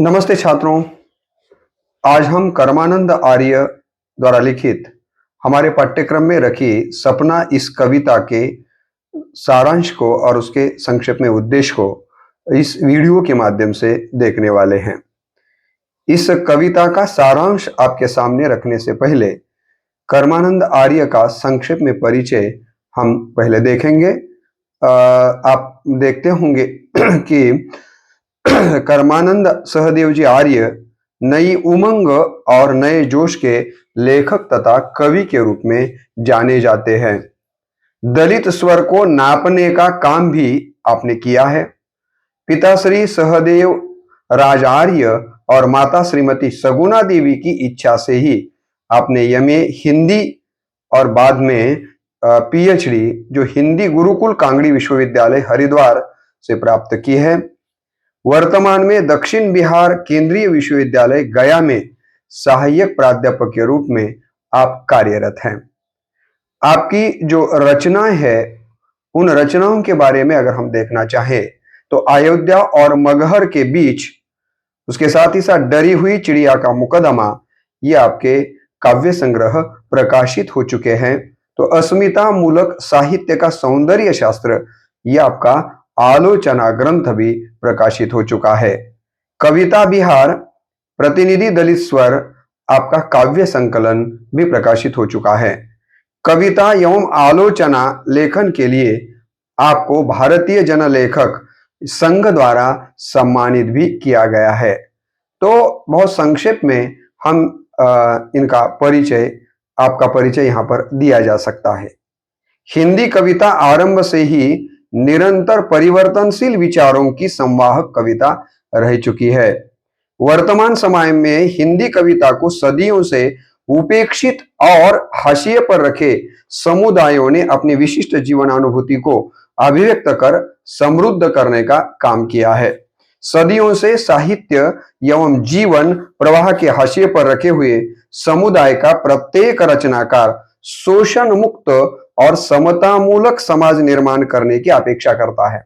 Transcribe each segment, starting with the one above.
नमस्ते छात्रों। आज हम कर्मानंद आर्य द्वारा लिखित हमारे पाठ्यक्रम में रखी सपना इस कविता के सारांश को और उसके संक्षेप में उद्देश्य को इस वीडियो के माध्यम से देखने वाले हैं। इस कविता का सारांश आपके सामने रखने से पहले कर्मानंद आर्य का संक्षेप में परिचय हम पहले देखेंगे। आप देखते होंगे कि कर्मानंद सहदेव जी आर्य नई उमंग और नए जोश के लेखक तथा कवि के रूप में जाने जाते हैं। दलित स्वर को नापने का काम भी आपने किया है। पिता श्री सहदेव राज आर्य और माता श्रीमती सगुना देवी की इच्छा से ही आपने एमए हिंदी और बाद में पीएचडी जो हिंदी गुरुकुल कांगड़ी विश्वविद्यालय हरिद्वार से प्राप्त की है। वर्तमान में दक्षिण बिहार केंद्रीय विश्वविद्यालय गया में सहायक प्राध्यापक के रूप में आप कार्यरत हैं। आपकी जो रचनाएं हैं उन रचनाओं के बारे में अगर हम देखना चाहें तो अयोध्या और मगहर के बीच, उसके साथ ही साथ डरी हुई चिड़िया का मुकदमा, ये आपके काव्य संग्रह प्रकाशित हो चुके हैं। तो अस्मिता मूलक साहित्य का सौंदर्य शास्त्र, ये आपका आलोचना ग्रंथ भी प्रकाशित हो चुका है। कविता बिहार प्रतिनिधि दलित स्वर आपका काव्य संकलन भी प्रकाशित हो चुका है। कविता एवं आलोचना लेखन के लिए आपको भारतीय जन लेखक संघ द्वारा सम्मानित भी किया गया है। तो बहुत संक्षेप में हम इनका परिचय, आपका परिचय यहां पर दिया जा सकता है। हिंदी कविता आरंभ से ही निरंतर परिवर्तनशील विचारों की संवाहक कविता रह चुकी है। वर्तमान समय में हिंदी कविता को सदियों से उपेक्षित और हाशिए पर रखे समुदायों ने अपनी विशिष्ट जीवनानुभूति को अभिव्यक्त कर समृद्ध करने का काम किया है। सदियों से साहित्य एवं जीवन प्रवाह के हाशिए पर रखे हुए समुदाय का प्रत्येक रचनाकार शोषण मुक्त और समतामूलक समाज निर्माण करने की अपेक्षा करता है।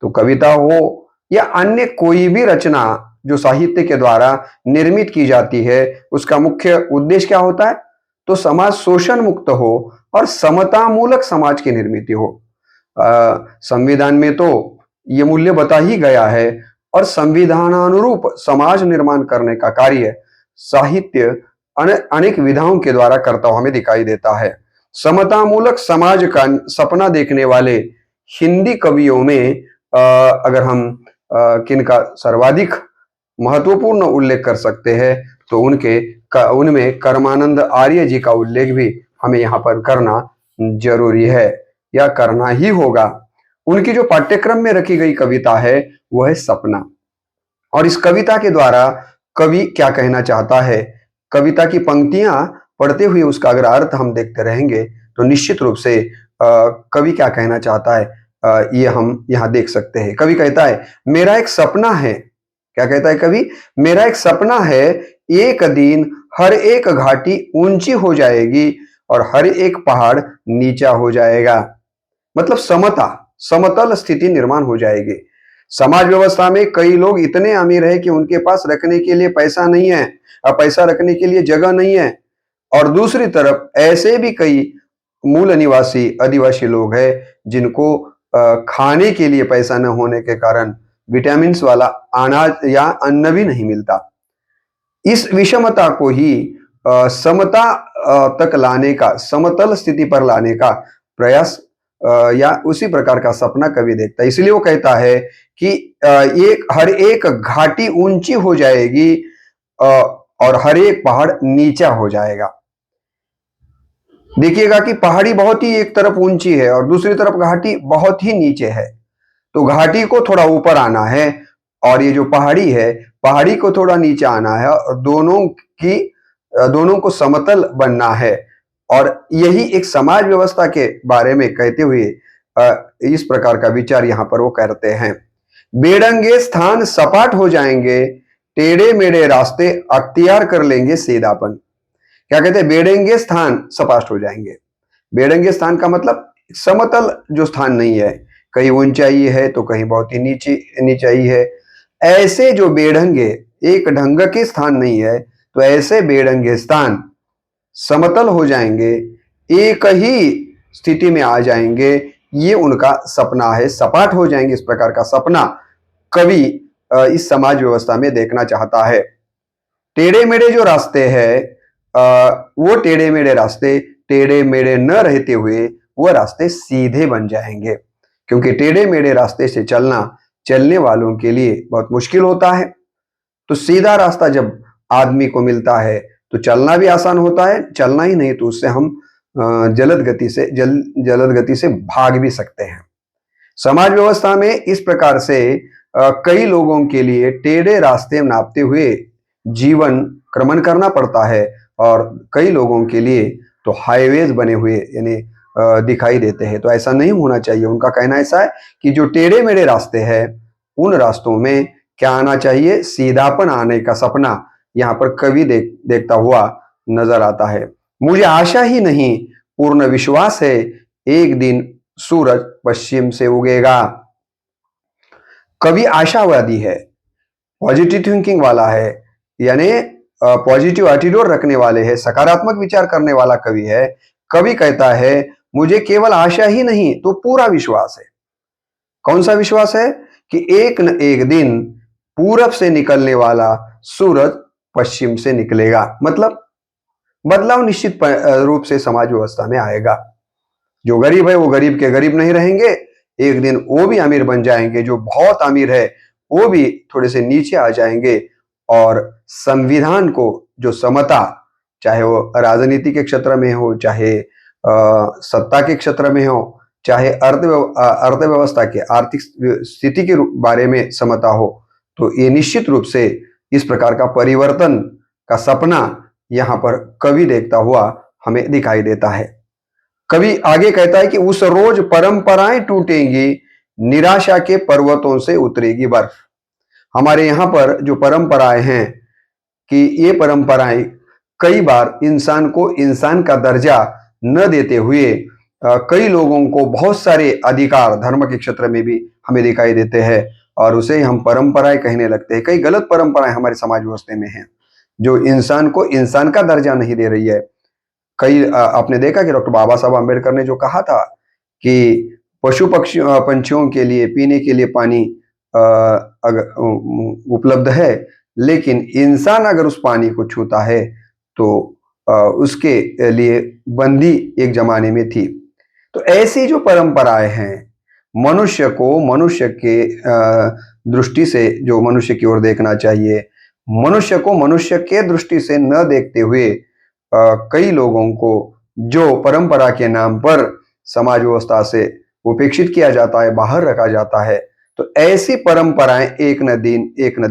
तो कविता हो या अन्य कोई भी रचना जो साहित्य के द्वारा निर्मित की जाती है, उसका मुख्य उद्देश्य क्या होता है? तो समाज शोषण मुक्त हो और समतामूलक समाज की निर्मित हो। संविधान में तो ये मूल्य बता ही गया है और संविधानानुरूप समाज निर्माण करने का कार्य साहित्य अनेक विधाओं के द्वारा करता हुआ हमें दिखाई देता है। समतामूलक समाज का सपना देखने वाले हिंदी कवियों में अगर हम किनका सर्वाधिक महत्वपूर्ण उल्लेख कर सकते हैं तो उनमें कर्मानंद आर्य जी का उल्लेख भी हमें यहाँ पर करना जरूरी है या करना ही होगा। उनकी जो पाठ्यक्रम में रखी गई कविता है वह है सपना। और इस कविता के द्वारा कवि क्या कहना चाहता है, कविता की पंक्तियां पढ़ते हुए उसका अगर अर्थ हम देखते रहेंगे तो निश्चित रूप से कवि क्या कहना चाहता है ये हम यहाँ देख सकते हैं। कवि कहता है, मेरा एक सपना है। क्या कहता है कवि? मेरा एक सपना है, एक दिन हर एक घाटी ऊंची हो जाएगी और हर एक पहाड़ नीचा हो जाएगा। मतलब समतल स्थिति निर्माण हो जाएगी। समाज व्यवस्था में कई लोग इतने अमीर है कि उनके पास रखने के लिए पैसा नहीं है और पैसा रखने के लिए जगह नहीं है, और दूसरी तरफ ऐसे भी कई मूल निवासी आदिवासी लोग हैं जिनको खाने के लिए पैसा न होने के कारण विटामिन वाला अनाज या अन्न भी नहीं मिलता। इस विषमता को ही समता तक लाने का, समतल स्थिति पर लाने का प्रयास या उसी प्रकार का सपना कवि देखता है। इसलिए वो कहता है कि हर एक घाटी ऊंची हो जाएगी और हर एक पहाड़ नीचा हो जाएगा। देखिएगा कि पहाड़ी बहुत ही एक तरफ ऊंची है और दूसरी तरफ घाटी बहुत ही नीचे है। तो घाटी को थोड़ा ऊपर आना है और ये जो पहाड़ी है, पहाड़ी को थोड़ा नीचे आना है और दोनों को समतल बनना है। और यही एक समाज व्यवस्था के बारे में कहते हुए इस प्रकार का विचार यहाँ पर वो करते हैं। बेढंगे स्थान सपाट हो जाएंगे, टेढ़े मेढ़े रास्ते अख्तियार कर लेंगे सीधापन। क्या कहते हैं? बेढंगे स्थान सपाट हो जाएंगे। बेढंगे स्थान का मतलब समतल जो स्थान नहीं है, कहीं ऊंचाई है तो कहीं बहुत ही नीचे नीचाई है। ऐसे जो बेढंगे, एक ढंग के स्थान नहीं है, तो ऐसे बेढंगे स्थान समतल हो जाएंगे, एक ही स्थिति में आ जाएंगे, ये उनका सपना है, सपाट हो जाएंगे, इस प्रकार का सपना कवि इस समाज व्यवस्था में देखना चाहता है। टेढ़े मेढ़े जो रास्ते हैं, वो टेढ़े मेढ़े रास्ते टेढ़े मेढ़े न रहते हुए वो रास्ते सीधे बन जाएंगे, क्योंकि टेढ़े मेढ़े रास्ते से चलना चलने वालों के लिए बहुत मुश्किल होता है। तो सीधा रास्ता जब आदमी को मिलता है तो चलना भी आसान होता है, चलना ही नहीं तो उससे हम जलद गति से भाग भी सकते हैं। समाज व्यवस्था में इस प्रकार से कई लोगों के लिए टेढ़े रास्ते नापते हुए जीवन क्रमण करना पड़ता है, और कई लोगों के लिए तो हाईवेज बने हुए यानी दिखाई देते हैं। तो ऐसा नहीं होना चाहिए। उनका कहना ऐसा है कि जो टेढ़े मेढ़े रास्ते हैं उन रास्तों में क्या आना चाहिए, सीधापन आने का सपना यहाँ पर कवि देखता हुआ नजर आता है। मुझे आशा ही नहीं पूर्ण विश्वास है, एक दिन सूरज पश्चिम से उगेगा। कवि आशावादी है, पॉजिटिव थिंकिंग वाला है, यानी पॉजिटिव एटीट्यूड रखने वाले है, सकारात्मक विचार करने वाला कवि है। कवि कहता है मुझे केवल आशा ही नहीं तो पूरा विश्वास है। कौन सा विश्वास है? कि एक न एक दिन पूरब से निकलने वाला सूरज पश्चिम से निकलेगा। मतलब बदलाव निश्चित रूप से समाज व्यवस्था में आएगा। जो गरीब है वो गरीब के गरीब नहीं रहेंगे, एक दिन वो भी अमीर बन जाएंगे। जो बहुत अमीर है वो भी थोड़े से नीचे आ जाएंगे, और संविधान को जो समता, चाहे वो राजनीति के क्षेत्र में हो, चाहे सत्ता के क्षेत्र में हो, चाहे अर्थव्यवस्था के आर्थिक स्थिति के बारे में समता हो, तो ये निश्चित रूप से इस प्रकार का परिवर्तन का सपना यहाँ पर कवि देखता हुआ हमें दिखाई देता है। कवि आगे कहता है कि उस रोज परंपराएं टूटेंगी, निराशा के पर्वतों से उतरेगी बर्फ। हमारे यहाँ पर जो परंपराएं हैं कि ये परंपराएं कई बार इंसान को इंसान का दर्जा न देते हुए कई लोगों को बहुत सारे अधिकार धर्म के क्षेत्र में भी हमें दिखाई देते हैं, और उसे हम परंपराएं कहने लगते हैं। कई गलत परंपराएं हमारे समाज व्यवस्था में हैं जो इंसान को इंसान का दर्जा नहीं दे रही है। कई आपने देखा कि डॉक्टर बाबा साहब आम्बेडकर ने जो कहा था कि पशु पक्षी पंछियों के लिए पीने के लिए पानी उपलब्ध है, लेकिन इंसान अगर उस पानी को छूता है तो उसके लिए बंदी एक जमाने में थी। तो ऐसी जो परंपराएं हैं, मनुष्य को मनुष्य के दृष्टि से जो मनुष्य की ओर देखना चाहिए, मनुष्य को मनुष्य के दृष्टि से न देखते हुए कई लोगों को जो परंपरा के नाम पर समाज व्यवस्था से उपेक्षित किया जाता है, बाहर रखा जाता है, तो ऐसी परंपराएं एक न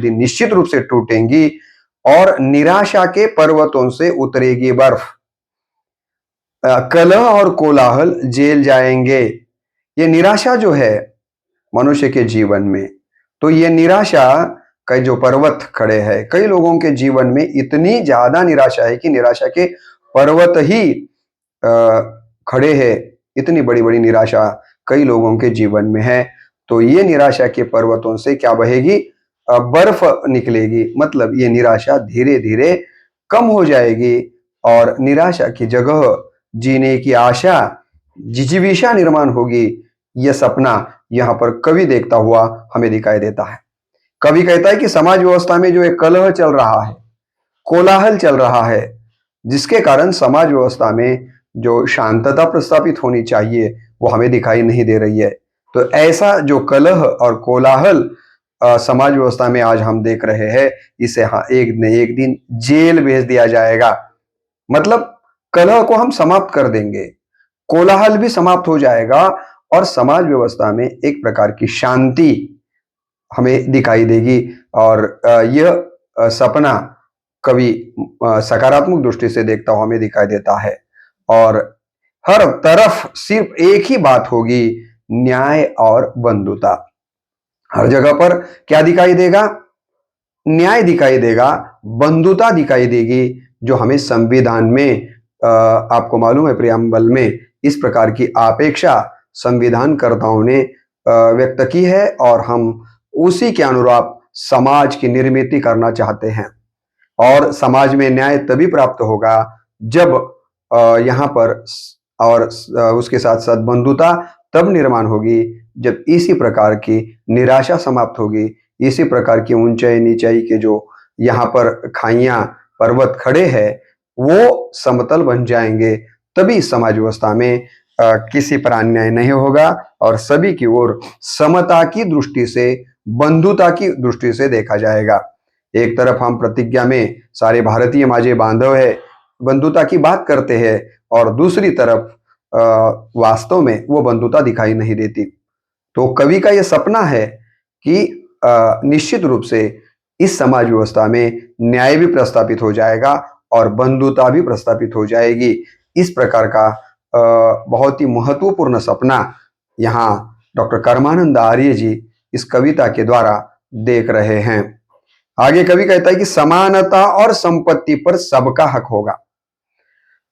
दिन निश्चित रूप से टूटेंगी और निराशा के पर्वतों से उतरेगी बर्फ। कलह और कोलाहल जेल जाएंगे। ये निराशा जो है मनुष्य के जीवन में, तो ये निराशा का जो पर्वत खड़े हैं, कई लोगों के जीवन में इतनी ज्यादा निराशा है कि निराशा के पर्वत ही खड़े हैं। इतनी बड़ी बड़ी निराशा कई लोगों के जीवन में है। तो ये निराशा के पर्वतों से क्या बहेगी? बर्फ निकलेगी। मतलब ये निराशा धीरे धीरे कम हो जाएगी और निराशा की जगह जीने की आशा, जिजीविषा निर्माण होगी। यह सपना यहाँ पर कवि देखता हुआ हमें दिखाई देता है। कवि कहता है कि समाज व्यवस्था में जो एक कलह चल रहा है, कोलाहल चल रहा है, जिसके कारण समाज व्यवस्था में जो शांतता प्रस्थापित होनी चाहिए वो हमें दिखाई नहीं दे रही है। तो ऐसा जो कलह और कोलाहल समाज व्यवस्था में आज हम देख रहे हैं, इसे एक न एक दिन जेल भेज दिया जाएगा। मतलब कलह को हम समाप्त कर देंगे, कोलाहल भी समाप्त हो जाएगा और समाज व्यवस्था में एक प्रकार की शांति हमें दिखाई देगी। और यह सपना कवि सकारात्मक दृष्टि से देखता हुआ हमें दिखाई देता है। और हर तरफ सिर्फ एक ही बात होगी, न्याय और बंधुता। हर जगह पर क्या दिखाई देगा? न्याय दिखाई देगा, बंधुता दिखाई देगी, जो हमें संविधान में आपको मालूम है प्रियम्बल में इस प्रकार की अपेक्षा संविधानकर्ताओं ने व्यक्त की है और हम उसी के अनुरूप समाज की निर्मित करना चाहते हैं। और समाज में न्याय तभी प्राप्त होगा जब यहाँ पर उसके साथ साथ बंधुता तब निर्माण होगी जब इसी प्रकार की निराशा समाप्त होगी, इसी प्रकार की ऊंचाई नीचाई के जो यहाँ पर खाइयां पर्वत खड़े हैं वो समतल बन जाएंगे। तभी समाज व्यवस्था में किसी पर अन्याय नहीं होगा और सभी की ओर समता की दृष्टि से, बंधुता की दृष्टि से देखा जाएगा। एक तरफ हम प्रतिज्ञा में सारे भारतीय माझे बांधव है बंधुता की बात करते हैं और दूसरी तरफ वास्तव में वो बंधुता दिखाई नहीं देती। तो कवि का ये सपना है कि निश्चित रूप से इस समाज व्यवस्था में न्याय भी प्रस्थापित हो जाएगा और बंधुता भी प्रस्थापित हो जाएगी। इस प्रकार का बहुत ही महत्वपूर्ण सपना यहाँ डॉक्टर कर्मानंद आर्य जी इस कविता के द्वारा देख रहे हैं। आगे कवि कहता है कि समानता और संपत्ति पर सबका हक होगा।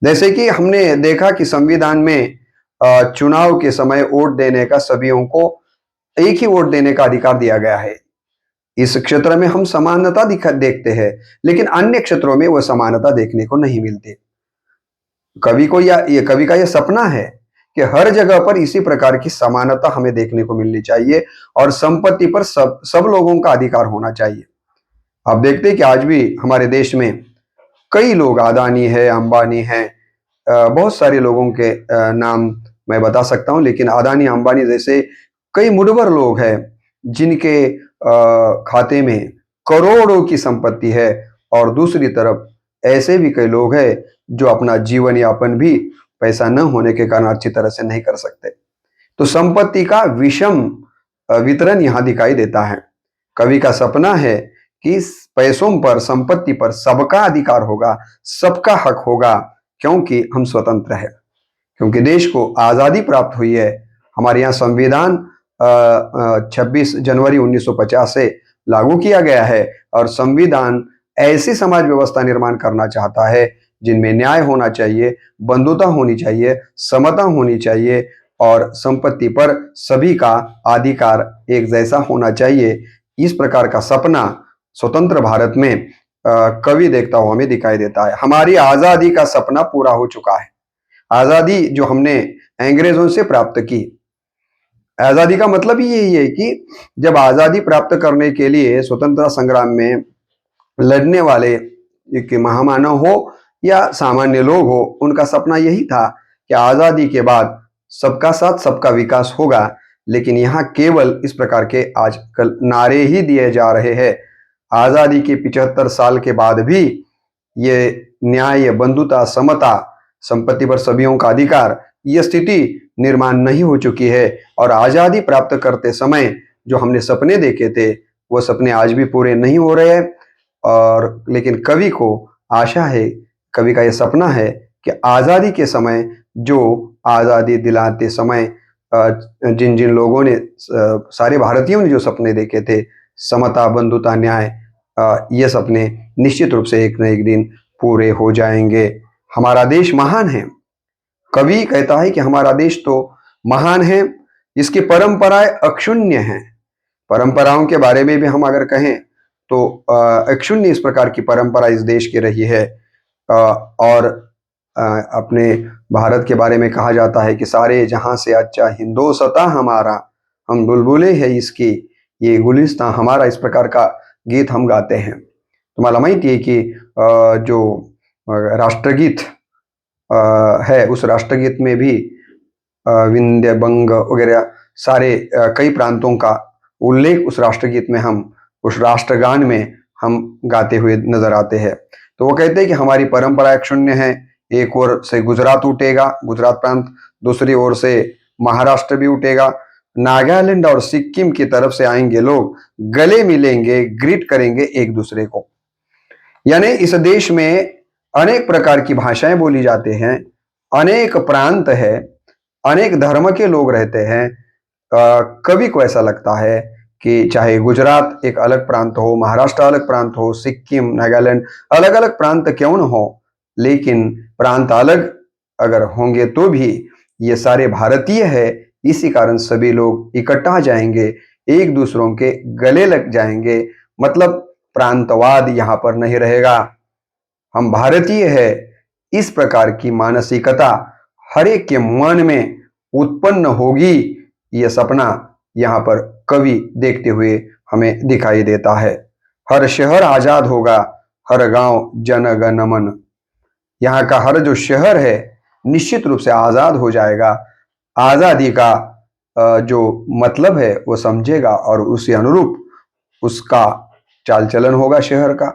जैसे कि हमने देखा कि संविधान में चुनाव के समय वोट देने का सभीों को एक ही वोट देने का अधिकार दिया गया है। इस क्षेत्र में हम समानता देखते हैं, लेकिन अन्य क्षेत्रों में वह समानता देखने को नहीं मिलती। कवि का यह सपना है कि हर जगह पर इसी प्रकार की समानता हमें देखने को मिलनी चाहिए और संपत्ति पर सब लोगों का अधिकार होना चाहिए। आप देखते हैं कि आज भी हमारे देश में कई लोग, अदानी है, अंबानी है, बहुत सारे लोगों के नाम मैं बता सकता हूं, लेकिन अदानी अंबानी जैसे कई मुठभर लोग हैं जिनके खाते में करोड़ों की संपत्ति है और दूसरी तरफ ऐसे भी कई लोग हैं जो अपना जीवन यापन भी पैसा न होने के कारण अच्छी तरह से नहीं कर सकते। तो संपत्ति का विषम वितरण यहां दिखाई देता है। कवि का सपना है कि पैसों पर, संपत्ति पर सबका अधिकार होगा, सबका हक होगा, क्योंकि हम स्वतंत्र हैं, क्योंकि देश को आजादी प्राप्त हुई है। हमारे यहाँ संविधान 26 जनवरी 1950 से लागू किया गया है और संविधान ऐसी समाज व्यवस्था निर्माण करना चाहता है जिनमें न्याय होना चाहिए, बंधुता होनी चाहिए, समता होनी चाहिए और संपत्ति पर सभी का अधिकार एक जैसा होना चाहिए। इस प्रकार का सपना स्वतंत्र भारत में कवि देखता हुआ हमें दिखाई देता है। हमारी आजादी का सपना पूरा हो चुका है। आजादी जो हमने अंग्रेजों से प्राप्त की, आजादी का मतलब ही यही है कि जब आजादी प्राप्त करने के लिए स्वतंत्रता संग्राम में लड़ने वाले कि महामानव हो या सामान्य लोग हो, उनका सपना यही था कि आजादी के बाद सबका साथ सबका विकास होगा। लेकिन यहाँ केवल इस प्रकार के आजकल नारे ही दिए जा रहे हैं। आजादी के 75 साल के बाद भी ये न्याय, बंधुता, समता, संपत्ति पर सभीों का अधिकार, यह स्थिति निर्माण नहीं हो चुकी है और आजादी प्राप्त करते समय जो हमने सपने देखे थे वो सपने आज भी पूरे नहीं हो रहे हैं। और लेकिन कवि को आशा है, कवि का यह सपना है कि आजादी के समय, जो आजादी दिलाते समय जिन जिन लोगों ने, सारे भारतीयों ने जो सपने देखे थे, समता, बंधुता, न्याय, ये सपने निश्चित रूप से एक न एक दिन पूरे हो जाएंगे। हमारा देश महान है। कवि कहता है कि हमारा देश तो महान है, इसकी परंपराएं अक्षुण्य हैं। परंपराओं के बारे में भी हम अगर कहें तो अक्षुण्य इस प्रकार की परंपरा इस देश की रही है। और अपने भारत के बारे में कहा जाता है कि सारे जहां से अच्छा हिंदोसता हमारा, हम बुलबुले है इसकी, ये गुलिस्तां हमारा, इस प्रकार का गीत हम गाते हैं। तुम्हाला माहिती है कि जो राष्ट्रगीत है, उस राष्ट्रगीत में भी विंध्य, बंग वगैरह सारे कई प्रांतों का उल्लेख उस राष्ट्रगीत में, हम उस राष्ट्रगान में हम गाते हुए नजर आते हैं। तो वो कहते हैं कि हमारी परंपरा एक शून्य है। एक ओर से गुजरात उठेगा, गुजरात प्रांत, दूसरी ओर से महाराष्ट्र भी उठेगा, नागालैंड और सिक्किम की तरफ से आएंगे लोग, गले मिलेंगे, ग्रीट करेंगे एक दूसरे को। यानी इस देश में अनेक प्रकार की भाषाएं बोली जाते हैं, अनेक प्रांत है, अनेक धर्म के लोग रहते हैं। कवि को ऐसा लगता है कि चाहे गुजरात एक अलग प्रांत हो, महाराष्ट्र अलग प्रांत हो, सिक्किम, नागालैंड अलग अलग प्रांत क्यों न हो, लेकिन प्रांत अलग अगर होंगे तो भी ये सारे भारतीय है। इसी कारण सभी लोग इकट्ठा जाएंगे, एक दूसरों के गले लग जाएंगे मतलब प्रांतवाद यहाँ पर नहीं रहेगा, हम भारतीय है, इस प्रकार की मानसिकता हर एक के मन में उत्पन्न होगी, यह सपना यहाँ पर कवि देखते हुए हमें दिखाई देता है। हर शहर आजाद होगा, हर गांव जन गण मन। यहाँ का हर जो शहर है निश्चित रूप से आजाद हो जाएगा, आजादी का जो मतलब है वो समझेगा और उसी अनुरूप उसका चाल चलन होगा शहर का।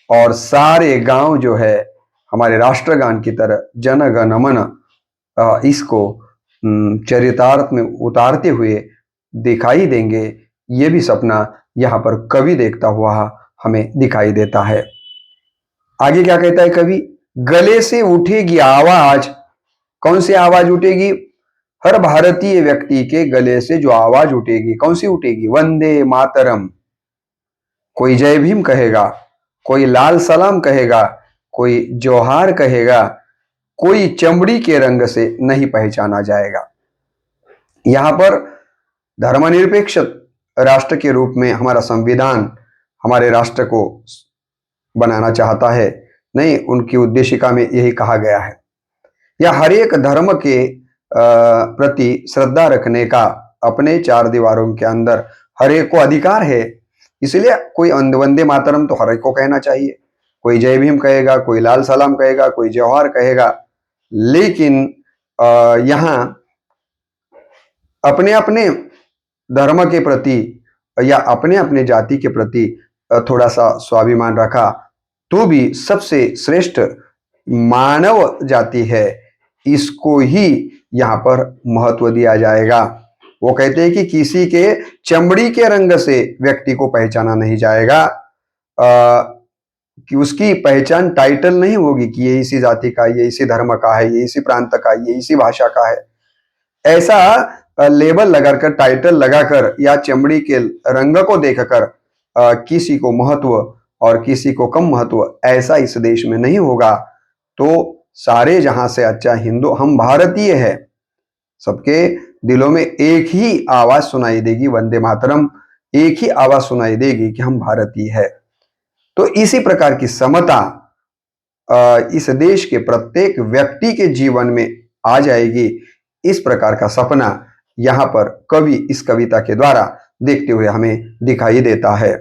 और सारे गांव जो है हमारे राष्ट्रगान की तरह जन गण मन इसको चरितार्थ में उतारते हुए दिखाई देंगे। ये भी सपना यहाँ पर कवि देखता हुआ हमें दिखाई देता है। आगे क्या कहता है कवि, गले से उठेगी आवाज। कौन सी आवाज उठेगी? हर भारतीय व्यक्ति के गले से जो आवाज उठेगी, कौन सी उठेगी? वंदे मातरम। कोई जय भीम कहेगा, कोई लाल सलाम कहेगा, कोई जोहार कहेगा, कोई चमड़ी के रंग से नहीं पहचाना जाएगा। यहां पर धर्मनिरपेक्ष राष्ट्र के रूप में हमारा संविधान हमारे राष्ट्र को बनाना चाहता है, नहीं, उनकी उद्देशिका में यही कहा गया है। या हर एक धर्म के प्रति श्रद्धा रखने का अपने चार दीवारों के अंदर हर एक को अधिकार है। इसलिए कोई वंदे मातरम तो हर एक को कहना चाहिए, कोई जय भीम कहेगा, कोई लाल सलाम कहेगा, कोई जोहार कहेगा। लेकिन यहाँ अपने अपने धर्म के प्रति या अपने अपने जाति के प्रति थोड़ा सा स्वाभिमान रखा तो भी सबसे श्रेष्ठ मानव जाति है, इसको ही यहाँ पर महत्व दिया जाएगा। वो कहते हैं कि किसी के चमड़ी के रंग से व्यक्ति को पहचाना नहीं जाएगा, कि उसकी पहचान टाइटल नहीं होगी कि ये इसी जाति का, ये इसी धर्म का है, ये इसी प्रांत का, ये इसी भाषा का है। ऐसा लेबल लगाकर, टाइटल लगाकर या चमड़ी के रंग को देखकर किसी को महत्व और किसी को कम महत्व, ऐसा इस देश में नहीं होगा। तो सारे जहां से अच्छा हिंदू, हम भारतीय है, सबके दिलों में एक ही आवाज सुनाई देगी, वंदे मातरम, एक ही आवाज सुनाई देगी कि हम भारतीय है। तो इसी प्रकार की समता इस देश के प्रत्येक व्यक्ति के जीवन में आ जाएगी। इस प्रकार का सपना यहाँ पर कवि इस कविता के द्वारा देखते हुए हमें दिखाई देता है।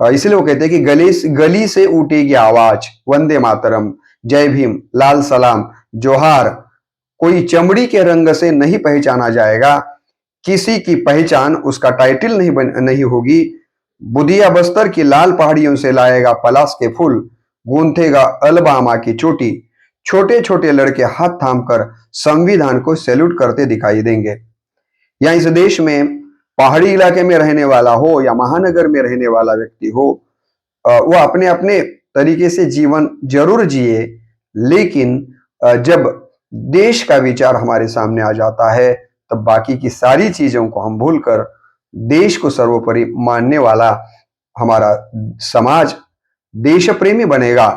इसलिए वो कहते हैं कि गली से उठेगी आवाज, वंदे मातरम, जय भीम, लाल सलाम, जोहार। कोई चमड़ी के रंग से नहीं पहचाना जाएगा, किसी की पहचान उसका टाइटल नहीं होगी। बुधिया बस्तर की लाल पहाड़ियों से लाएगा पलाश के फूल, गूंथेगा अलबामा की चोटी। छोटे छोटे लड़के हाथ थामकर संविधान को सैल्यूट करते दिखाई देंगे। या इस देश में पहाड़ी इलाके में रहने वाला हो या महानगर में रहने वाला व्यक्ति हो, वो अपने अपने तरीके से जीवन जरूर जिए, लेकिन जब देश का विचार हमारे सामने आ जाता है तब बाकी की सारी चीजों को हम भूलकर देश को सर्वोपरि मानने वाला हमारा समाज देश प्रेमी बनेगा,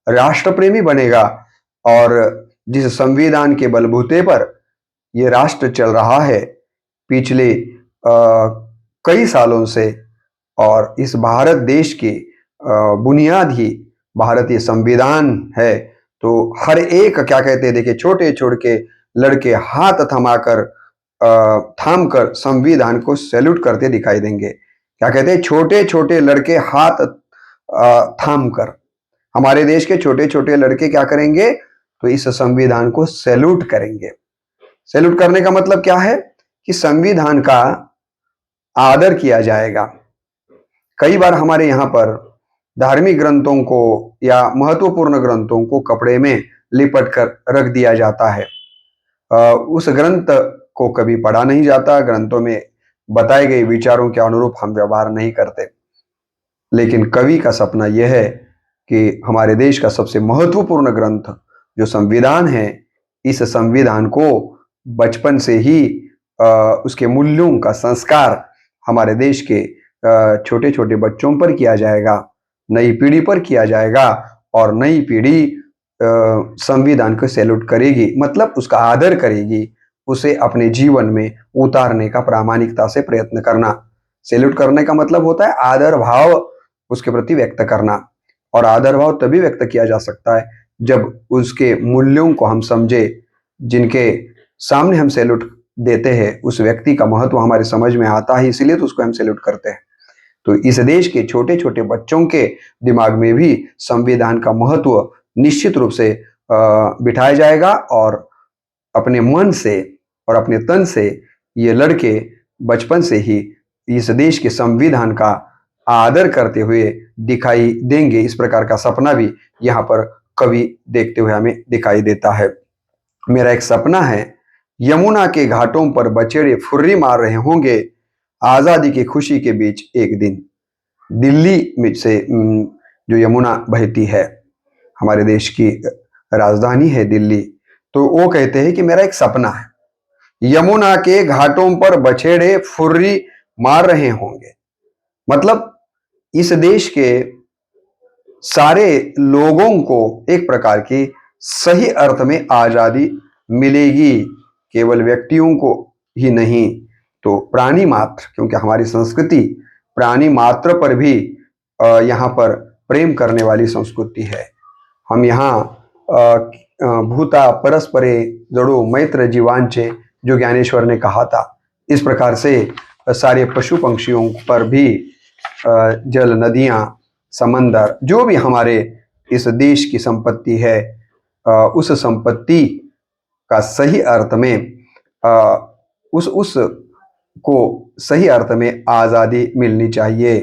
राष्ट्र प्रेमी बनेगा। और जिस संविधान के बलबूते पर ये राष्ट्र चल रहा है पिछले कई सालों से, और इस भारत देश की बुनियाद ही भारतीय संविधान है, तो हर एक क्या कहते हैं, देखिए, छोटे छोटे लड़के हाथ थाम कर संविधान को सैल्यूट करते दिखाई देंगे। क्या कहते हैं, छोटे छोटे लड़के हाथ थाम कर। हमारे देश के छोटे छोटे लड़के क्या करेंगे, तो इस संविधान को सैल्यूट करेंगे। सैल्यूट करने का मतलब क्या है कि संविधान का आदर किया जाएगा। कई बार हमारे यहाँ पर धार्मिक ग्रंथों को या महत्वपूर्ण ग्रंथों को कपड़े में लिपट कर रख दिया जाता है, उस ग्रंथ को कभी पढ़ा नहीं जाता, ग्रंथों में बताए गए विचारों के अनुरूप हम व्यवहार नहीं करते। लेकिन कवि का सपना यह है कि हमारे देश का सबसे महत्वपूर्ण ग्रंथ जो संविधान है, इस संविधान को बचपन से ही उसके मूल्यों का संस्कार हमारे देश के छोटे छोटे बच्चों पर किया जाएगा, नई पीढ़ी पर किया जाएगा, और नई पीढ़ी संविधान को सैल्यूट करेगी, मतलब उसका आदर करेगी, उसे अपने जीवन में उतारने का प्रामाणिकता से प्रयत्न करना। सैल्यूट करने का मतलब होता है आदर भाव उसके प्रति व्यक्त करना। और आदर भाव तभी व्यक्त किया जा सकता है जब उसके मूल्यों को हम समझे, जिनके सामने हम सैल्यूट देते हैं उस व्यक्ति का महत्व हमारे समझ में आता है, इसलिए तो उसको हम सैल्यूट करते हैं। तो इस देश के छोटे छोटे बच्चों के दिमाग में भी संविधान का महत्व निश्चित रूप से बिठाया जाएगा, और अपने मन से और अपने तन से ये लड़के बचपन से ही इस देश के संविधान का आदर करते हुए दिखाई देंगे। इस प्रकार का सपना भी यहाँ पर कवि देखते हुए हमें दिखाई देता है। मेरा एक सपना है, यमुना के घाटों पर बछड़े फुर्री मार रहे होंगे, आजादी की खुशी के बीच एक दिन। दिल्ली में से जो यमुना बहती है, हमारे देश की राजधानी है दिल्ली, तो वो कहते हैं कि मेरा एक सपना है, यमुना के घाटों पर बछड़े फुर्री मार रहे होंगे। मतलब इस देश के सारे लोगों को एक प्रकार की सही अर्थ में आजादी मिलेगी, केवल व्यक्तियों को ही नहीं तो प्राणी मात्र, क्योंकि हमारी संस्कृति प्राणी मात्र पर भी यहाँ पर प्रेम करने वाली संस्कृति है। हम यहाँ भूता परस्परे जड़ो मैत्र जीवांचे, जो ज्ञानेश्वर ने कहा था, इस प्रकार से सारे पशु पंक्षियों पर भी जल, नदियाँ, समंदर, जो भी हमारे इस देश की संपत्ति है, उस संपत्ति का सही अर्थ में उस को सही अर्थ में आज़ादी मिलनी चाहिए।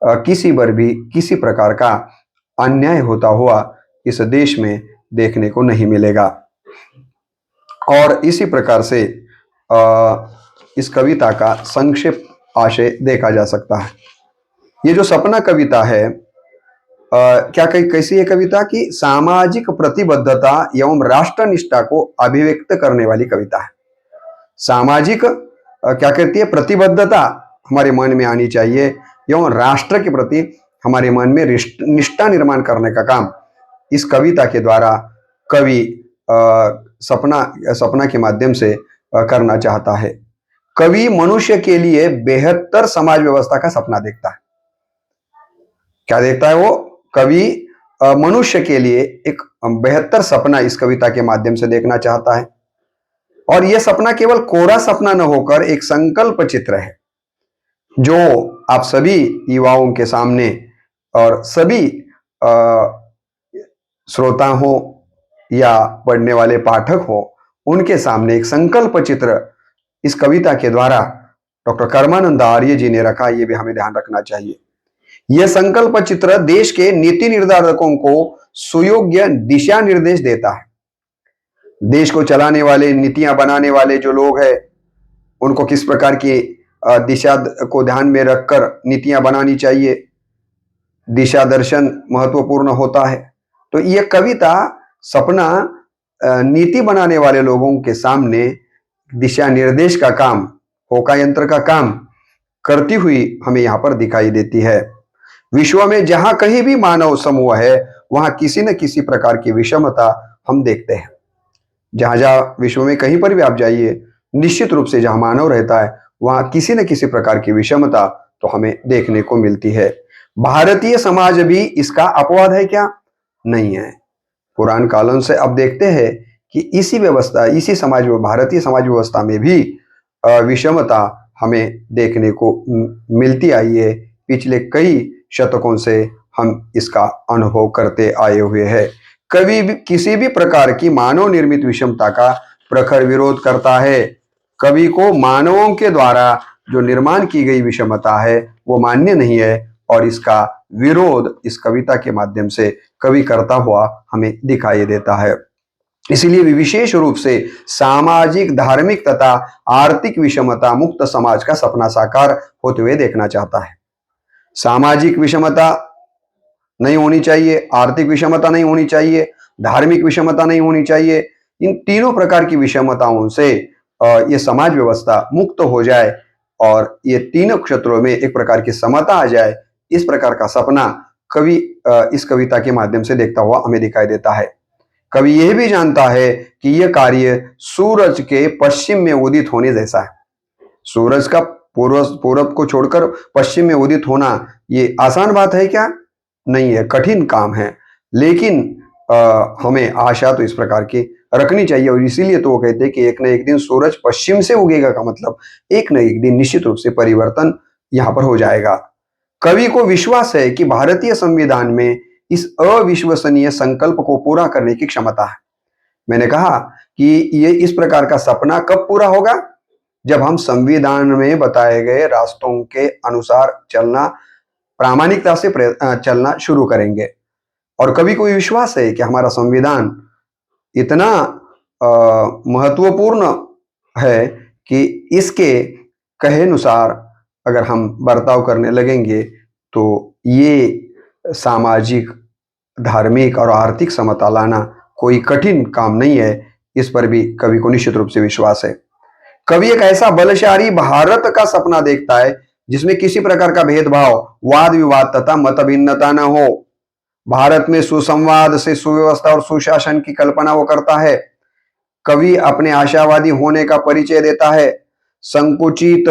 किसी पर भी किसी प्रकार का अन्याय होता हुआ इस देश में देखने को नहीं मिलेगा। और इसी प्रकार से इस कविता का संक्षिप्त आशय देखा जा सकता है। ये जो सपना कविता है, कैसी है कविता की सामाजिक प्रतिबद्धता एवं राष्ट्रनिष्ठा को अभिव्यक्त करने वाली कविता है। सामाजिक क्या कहती है, प्रतिबद्धता हमारे मन में आनी चाहिए एवं राष्ट्र के प्रति हमारे मन में निष्ठा निर्माण करने का काम इस कविता के द्वारा कवि सपना के माध्यम से करना चाहता है। कवि मनुष्य के लिए बेहतर समाज व्यवस्था का सपना देखता है। क्या देखता है वो? कवि मनुष्य के लिए एक बेहतर सपना इस कविता के माध्यम से देखना चाहता है। और यह सपना केवल कोरा सपना न होकर एक संकल्प चित्र है, जो आप सभी युवाओं के सामने और सभी श्रोता हो या पढ़ने वाले पाठक हो, उनके सामने एक संकल्प चित्र इस कविता के द्वारा डॉक्टर कर्मानंद आर्य जी ने रखा। ये भी हमें ध्यान रखना चाहिए। यह संकल्प चित्र देश के नीति निर्धारकों को सुयोग्य दिशा निर्देश देता है। देश को चलाने वाले, नीतियां बनाने वाले जो लोग हैं, उनको किस प्रकार की दिशा को ध्यान में रखकर नीतियां बनानी चाहिए, दिशा दर्शन महत्वपूर्ण होता है। तो यह कविता सपना नीति बनाने वाले लोगों के सामने दिशा निर्देश का काम, होका यंत्र का काम करती हुई हमें यहाँ पर दिखाई देती है। विश्व में जहां कहीं भी मानव समूह है, वहां किसी न किसी प्रकार की विषमता हम देखते हैं। जहां जहां विश्व में कहीं पर भी आप जाइए, निश्चित रूप से जहां मानव रहता है वहां किसी न किसी प्रकार की विषमता तो हमें देखने को मिलती है। भारतीय समाज भी इसका अपवाद है क्या? नहीं है। पुरान कालों से अब देखते हैं कि इसी व्यवस्था, इसी समाज, भारतीय समाज व्यवस्था में भी विषमता हमें देखने को मिलती आई है। पिछले कई शतकों से हम इसका अनुभव करते आए हुए हैं। कवि भी किसी भी प्रकार की मानव निर्मित विषमता का प्रखर विरोध करता है। कवि को मानवों के द्वारा जो निर्माण की गई विषमता है वो मान्य नहीं है, और इसका विरोध इस कविता के माध्यम से कवि करता हुआ हमें दिखाई देता है। इसलिए विशेष रूप से सामाजिक, धार्मिक तथा आर्थिक विषमता मुक्त समाज का सपना साकार होते हुए देखना चाहता है। सामाजिक विषमता नहीं होनी चाहिए, आर्थिक विषमता नहीं होनी चाहिए, धार्मिक विषमता नहीं होनी चाहिए। इन तीनों प्रकार की विषमताओं से ये समाज व्यवस्था मुक्त हो जाए और ये तीनों क्षेत्रों में एक प्रकार की समता आ जाए, इस प्रकार का सपना कवि इस कविता के माध्यम से देखता हुआ हमें दिखाई देता है। कवि यह भी जानता है कि यह कार्य सूरज के पश्चिम में उदित होने जैसा है। सूरज का पूर्व को छोड़कर पश्चिम में उदित होना, ये आसान बात है क्या? नहीं है, कठिन काम है। लेकिन हमें आशा तो इस प्रकार की रखनी चाहिए और इसीलिए तो वो कहते हैं कि एक न एक दिन सूरज पश्चिम से उगेगा का मतलब एक न एक दिन निश्चित रूप से परिवर्तन यहाँ पर हो जाएगा। कवि को विश्वास है कि भारतीय संविधान में इस अविश्वसनीय संकल्प को पूरा करने की क्षमता है। मैंने कहा कि ये इस प्रकार का सपना कब पूरा होगा? जब हम संविधान में बताए गए रास्तों के अनुसार चलना प्रामाणिकता से चलना शुरू करेंगे। और कवि को विश्वास है कि हमारा संविधान इतना महत्वपूर्ण है कि इसके कहे अनुसार अगर हम बर्ताव करने लगेंगे तो ये सामाजिक, धार्मिक और आर्थिक समता लाना कोई कठिन काम नहीं है। इस पर भी कवि को निश्चित रूप से विश्वास है। कवि एक ऐसा बलशाली भारत का सपना देखता है जिसमें किसी प्रकार का भेदभाव, वाद विवाद तथा मत भिन्नता न हो। भारत में सुसंवाद से सुव्यवस्था और सुशासन की कल्पना वो करता है। कवि अपने आशावादी होने का परिचय देता है। संकुचित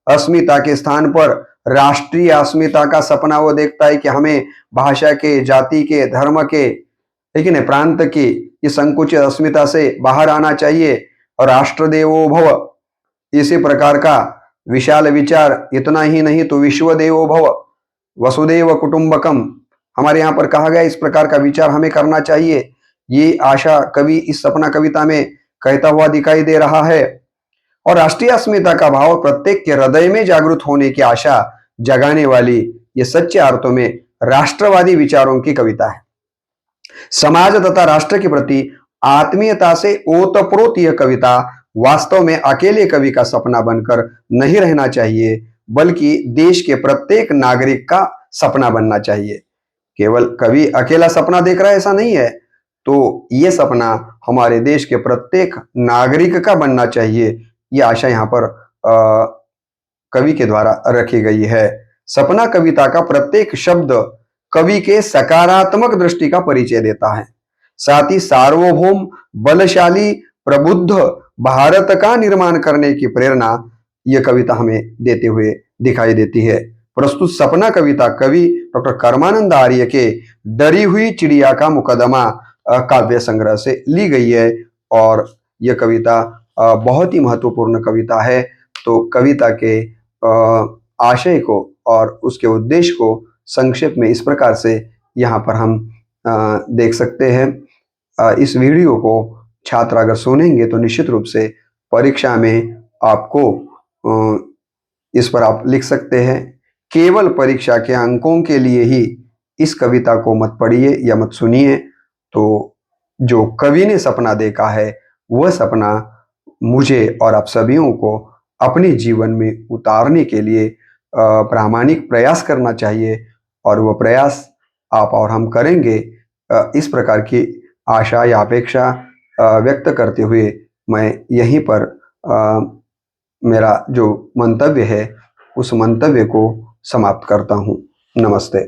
अस्मिता के स्थान पर राष्ट्रीय अस्मिता का सपना वो देखता है कि हमें भाषा के, जाति के, धर्म के, लेकिन प्रांत की इस संकुचित अस्मिता से बाहर आना चाहिए और राष्ट्र देवो भव इसी प्रकार का विशाल विचार, इतना ही नहीं तो विश्व देवो भव, वसुदेव कुटुंबकम, हमारे यहाँ पर कहा गया इस प्रकार का विचार हमें करना चाहिए। ये आशा कवि इस सपना कविता में कहता हुआ दिखाई दे रहा है। और राष्ट्रीय अस्मिता का भाव प्रत्येक के हृदय में जागृत होने की आशा जगाने वाली ये सच्चे अर्थों में राष्ट्रवादी विचारों की कविता है। समाज तथा राष्ट्र के प्रति आत्मीयता से ओतप्रोत यह कविता वास्तव में अकेले कवि का सपना बनकर नहीं रहना चाहिए, बल्कि देश के प्रत्येक नागरिक का सपना बनना चाहिए। केवल कवि अकेला सपना देख रहा है ऐसा नहीं है, तो ये सपना हमारे देश के प्रत्येक नागरिक का बनना चाहिए। ये आशा यहाँ पर कवि के द्वारा रखी गई है। सपना कविता का प्रत्येक शब्द कवि के सकारात्मक दृष्टि का परिचय देता है। साथ ही सार्वभौम, बलशाली, प्रबुद्ध भारत का निर्माण करने की प्रेरणा यह कविता हमें देते हुए दिखाई देती है। प्रस्तुत सपना कविता कवि डॉक्टर कर्मानंद आर्य के डरी हुई चिड़िया का मुकदमा काव्य संग्रह से ली गई है और यह कविता बहुत ही महत्वपूर्ण कविता है। तो कविता के आशय को और उसके उद्देश्य को संक्षेप में इस प्रकार से यहाँ पर हम देख सकते हैं। इस वीडियो को छात्र अगर सुनेंगे तो निश्चित रूप से परीक्षा में आपको इस पर आप लिख सकते हैं। केवल परीक्षा के अंकों के लिए ही इस कविता को मत पढ़िए या मत सुनिए। तो जो कवि ने सपना देखा है वह सपना मुझे और आप सभी को अपने जीवन में उतारने के लिए प्रामाणिक प्रयास करना चाहिए और वह प्रयास आप और हम करेंगे। इस प्रकार की आशा या अपेक्षा व्यक्त करते हुए मैं यहीं पर मेरा जो मंतव्य है उस मंतव्य को समाप्त करता हूँ। नमस्ते।